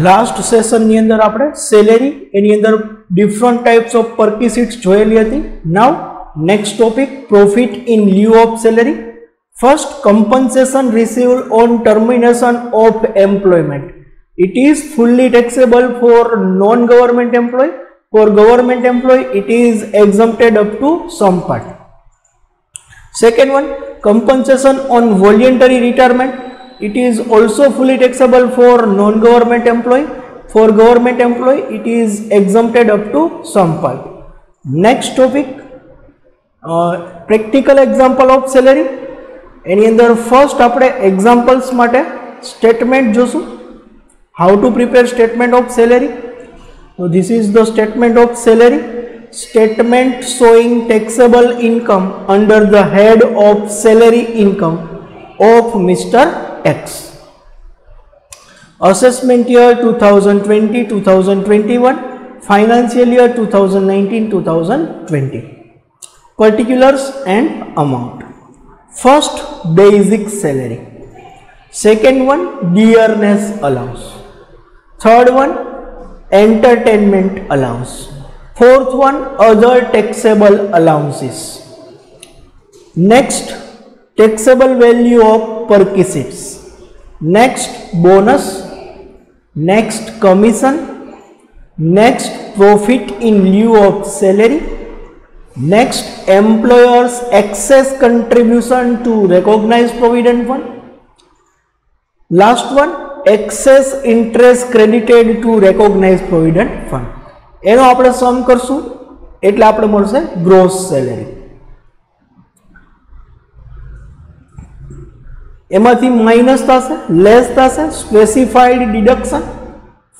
Last session ની અંદર આપણે સેલેરી એની અંદર ડિફરન્ટ ટાઈપ્સ ઓફ પરક્વિઝિટ્સ જોયેલી હતી. Now next topic profit in lieu of salary. First, compensation received on termination of employment. It is fully taxable for non-government employee. For government employee, it is exempted up to some part. Second one, compensation on voluntary retirement. It is also fully taxable for non-government employee. For government employee, it is exempted up to some part. Next topic, practical example of salary. એની અંદર first આપણે examples માટે statement જોશું. How to prepare statement of salary. So this is the statement of salary. Statement showing taxable income under the head of salary income of Mr. X. Assessment year 2020-2021, financial year 2019-2020. Particulars and amount. First, basic salary. Second one, dearness allowance. Third one, entertainment allowance. Fourth one, other taxable allowances. Next, taxable value of perquisites. Next, bonus. Next, commission. Next, profit in lieu of salary. Next, employers excess contribution to recognized provident fund. Last one, excess interest credited to recognized provident fund. એનો આપણે સમ કરશું એટલે આપણે મળશે gross salary. એમાંથી minus થશે, less થશે, specified deduction.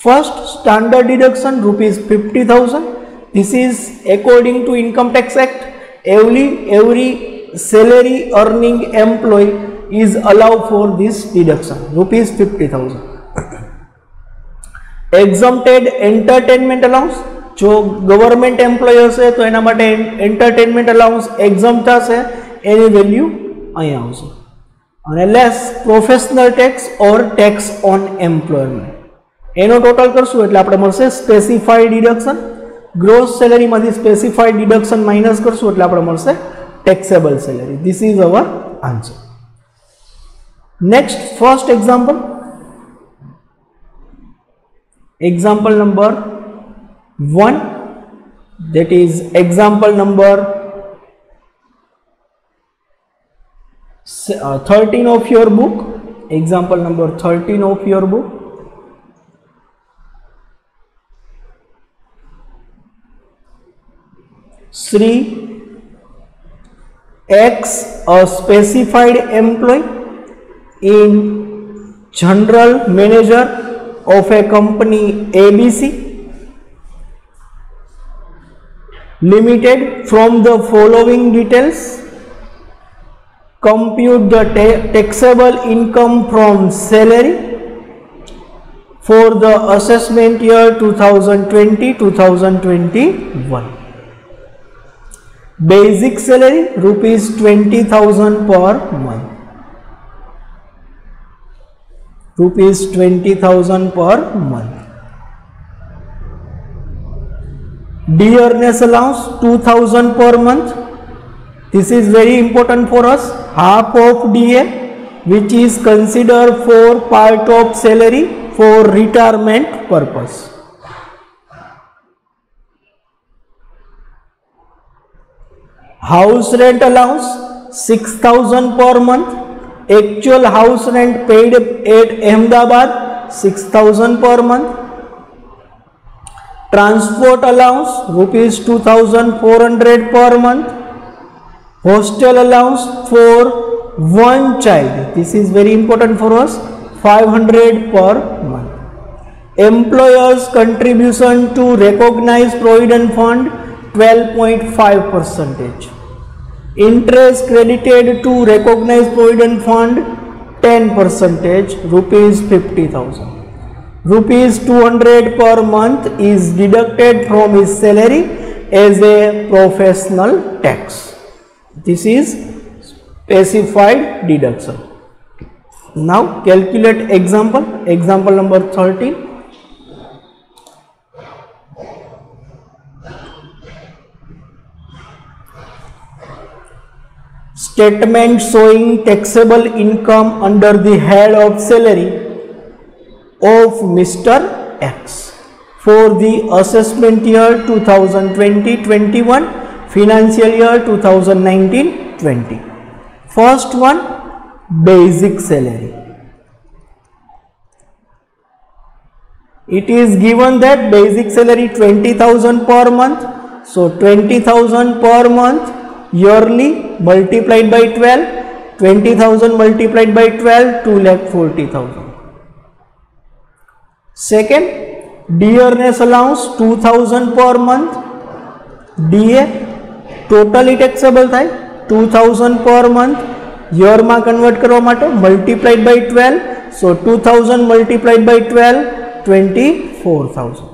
First, standard deduction ₹50,000. This is according to Income Tax Act. Every salary earning employee is allowed for this deduction, ₹50,000. Exempted entertainment allowance. जो गवर्नमेंट एम्प्लॉय हशे तो एना माटे एंटरटेनमेंट अलाउंस एक्झम्प्ट थशे, any value अहीं आवशे. अने less professional tax और tax on employment. एनो टोटल करशुं એટલે આપણે મળશે સ્પેસિફાઈડ ડિડક્શન. ग्रोस सेलरी मांथी स्पेसिफाइड डिडक्शन माइनस करशुं એટલે આપણે મળશે taxable salary. This is our answer. Next, first example. Example number 1, that is example number 13 of your book. Example number 13 of your book. Sri X, a specified employee in general manager of a company ABC Limited, from the following details compute the taxable income from salary for the assessment year 2020-2021. Basic salary ₹20,000 per month. ₹20,000 per month. Dearness allowance 2,000 per month. This is very important for us. Half of DA, which is considered for part of salary for retirement purpose. House rent allowance 6,000 per month. Actual house rent paid at Ahmedabad 6,000 per month. Transport allowance ₹2,400 per month. Hostel allowance for one child, this is very important for us, 500 per month. Employers contribution to recognized provident fund 12.5%. Interest credited to recognized provident fund 10%, ₹50,000. ₹200 per month is deducted from his salary as a professional tax. This is specified deduction. Now calculate example number 13. statement showing taxable income under the head of salary of Mr. X for the assessment year 2020-21, financial year 2019-20. First one, basic salary. It is given that basic salary 20,000 per month. So 20,000 per month yearly multiplied by 12, 20,000 multiplied by 12, 2,40,000. Second, dearness allowance 2,000 per month. DA totally taxable થાય 2,000 per month, year માં convert કરવા માટે multiplied by 12. So 2,000 multiplied by 12, 24,000.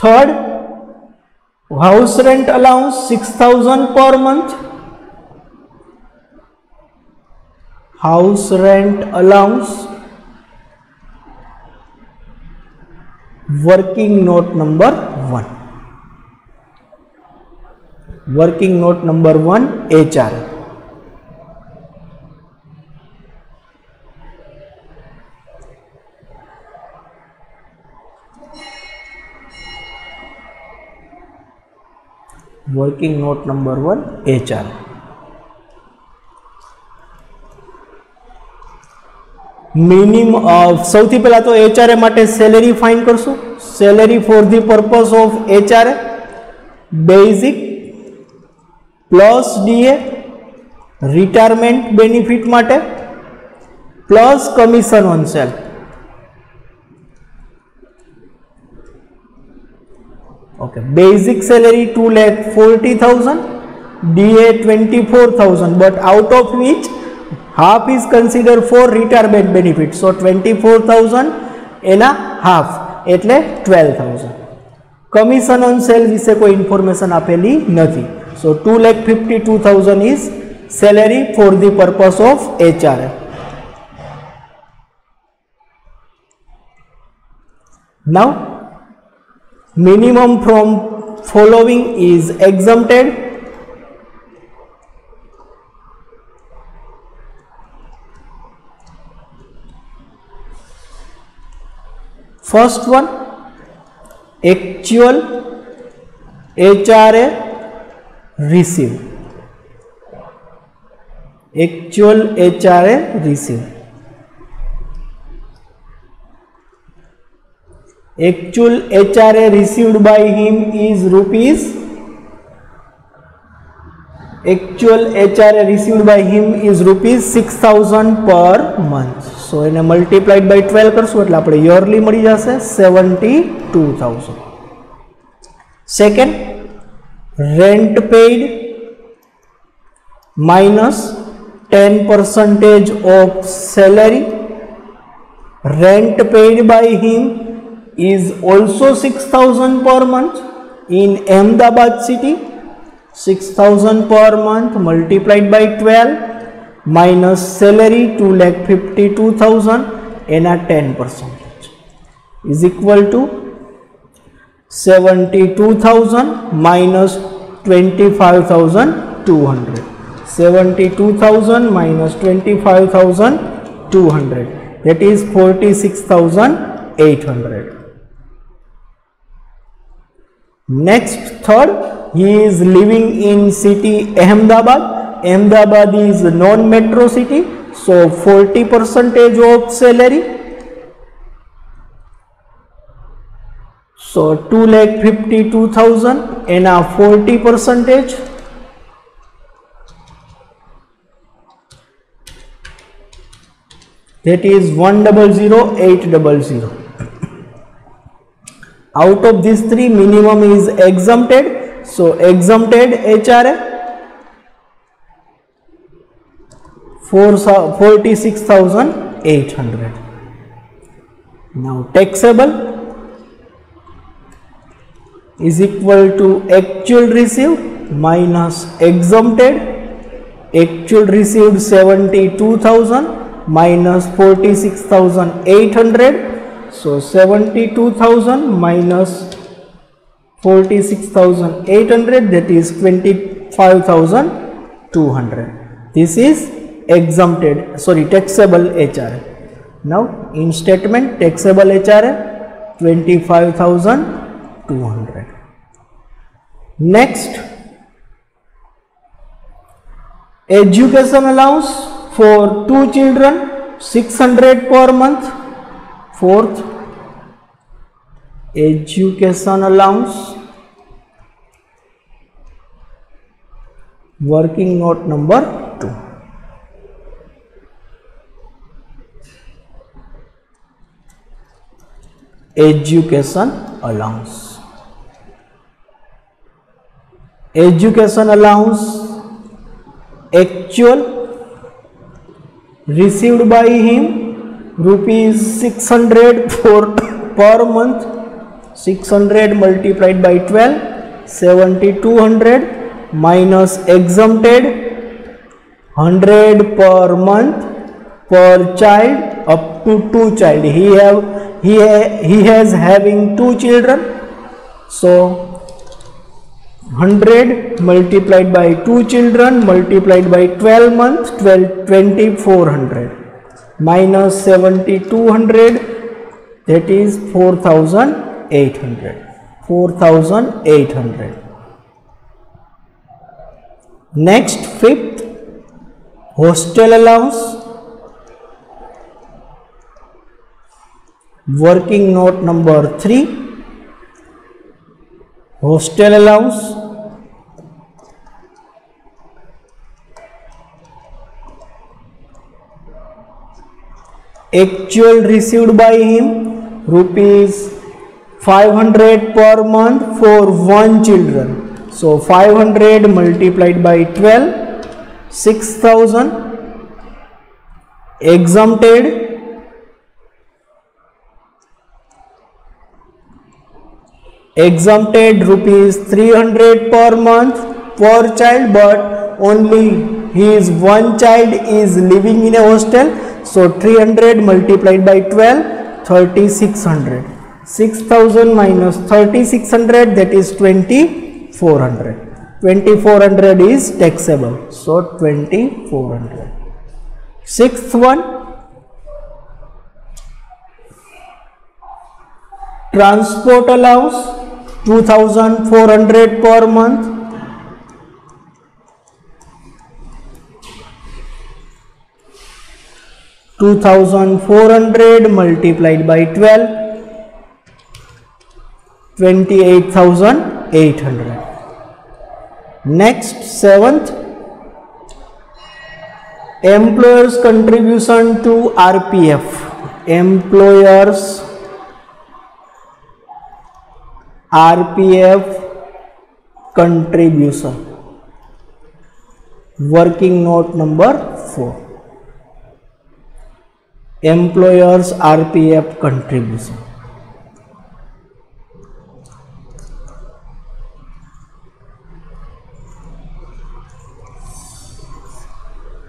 Third, house rent allowance 6,000 per month. House rent allowance, working note number 1. Working note number 1, HR. Working note number 1, HR. Minimum સૌથી પહેલા તો HRA માટે salary find કરશું. Salary for the purpose of HRA basic plus DA retirement benefit માટે plus commission on sale. Okay, basic salary 2,40,000, DA 24,000, but out of which half is considered for retirement benefit. So 24,000 and a half, એટલે 12,000. Commission on sale વિશે કોઈ information આપેલી નથી. So 2,52,000 is salary for the purpose of HR. Now, minimum from following is exempted. First one, actual HRA received. Actual HRA received. Actual HRA received by him is rupees. Actual HRA received by him is rupees 6,000 per month. So એને multiplied by 12 કરશું એટલે આપણે yearly મળી જશે 72,000. Second, rent paid minus 10% of salary. Rent paid by him is also 6,000 per month in Ahmedabad city. 6,000 per month multiplied by 12 minus salary 2,52,000 and a 10% is equal to 72,000 minus 25,200. 72,000 minus 25,200, that is 46,800. Next, third, he is living in city Ahmedabad. Ahmedabad is non-metro city, so 40% of salary. So 2,52,000 and a 40%. That is 1,008,000. Out of these three, minimum is exempted. So exempted HRA 46,800. Now taxable is equal to actual received minus exempted. Actual received 72,000 minus 46,800. So 72,000 minus 46,800, that is 23,000. 25,200. This is exempted, sorry, taxable HRA. Now in statement, taxable HRA 25,200. Next, education allowance for 2 children 600 per month. Fourth, education allowance, working note number 2. Education allowance. Education allowance actual received by him rupees 600 for per month. 600 multiplied by 12, 7,200 minus exempted 100 per month per child up to 2 child. He has having 2 children, so 100 multiplied by 2 children multiplied by 12 months, 2,400 minus 7,200, that is 4,800. 4,800. Next, fifth, hostel allowance, working note number 3. Hostel allowance actual received by him rupees 500 per month for 1 children. So 500 multiplied by 12, 6,000 exempted rupees 300 per month per child, but only his 1 child is living in a hostel, so 300 multiplied by 12, 3,600. 6,000 minus 3,600, that is 2,400. 2,400 is taxable, so 2,400. Sixth one, transport allowance 2,400 per month. $2,400 multiplied by 12, 28,800. Next, seventh, employers contribution to RPF. Employers RPF contribution, working note number 4. Employers RPF contribution.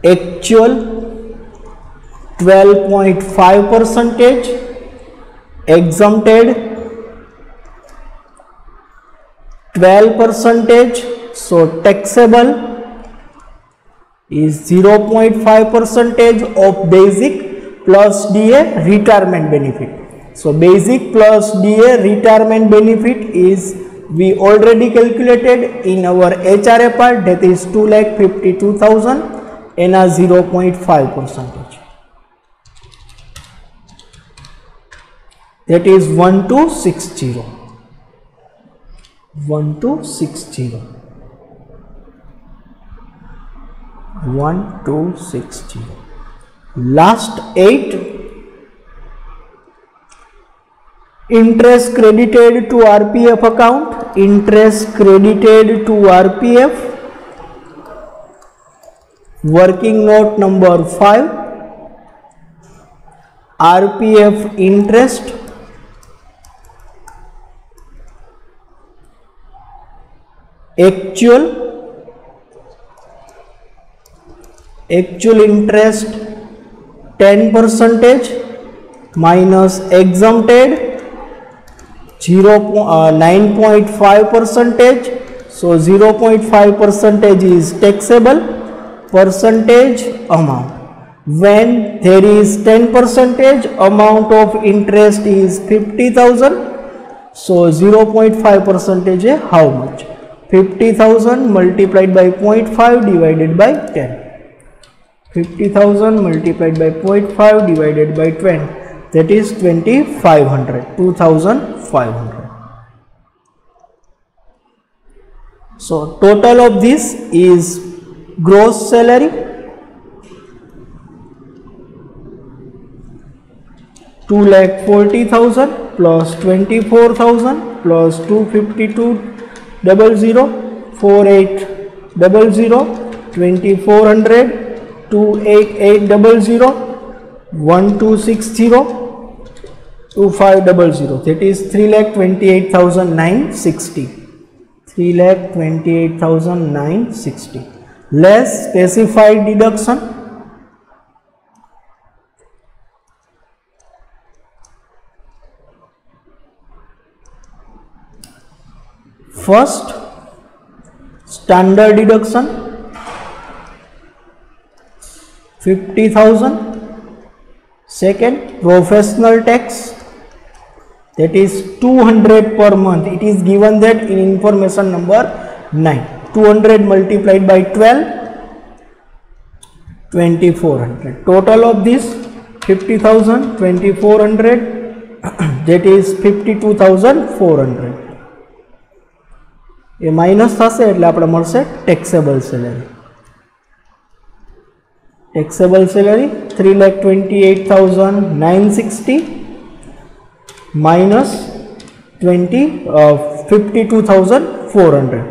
Actual 12.5%, exempted 12%, so taxable is 0.5% of basic plus DA retirement benefit. So basic plus DA retirement benefit is we already calculated in our HRA part, that is 2,52,000 and a 0.5%. That is 1260. 1260. 1260. Last 8, interest credited to RPF account. Interest credited to RPF, working note number 5. RPF interest actual interest 10% minus exempted 9.5%, So 0.5 percentage is taxable percentage amount. When there is 10 percentage, amount of interest is 50,000. So 0.5 percentage is how much? 50,000 multiplied by 0.5 divided by 10. 50,000 multiplied by 0.5 divided by 20. That is 2,500. 2,500. So total of this is gross salary 2,40,000 plus 24,000 plus 252,000 48,000 2,400 2,88,000 1,260 2,500. That is 3,28,960. 3,28,960 less specified deduction. First, standard deduction 50,000. Second, professional tax, that is 200 per month. It is given that in information number 9. 200 multiplied by 12, 2,400. Total of this 50,000, 2,400, that is 52,400. A minus થશે એટલે આપણે મળશે taxable salary. Taxable salary 3,28,960 minus 52,400,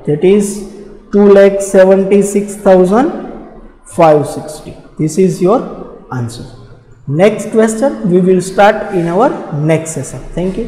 that is 2,76,560. This is your answer. Next question we will start in our next session. Thank you.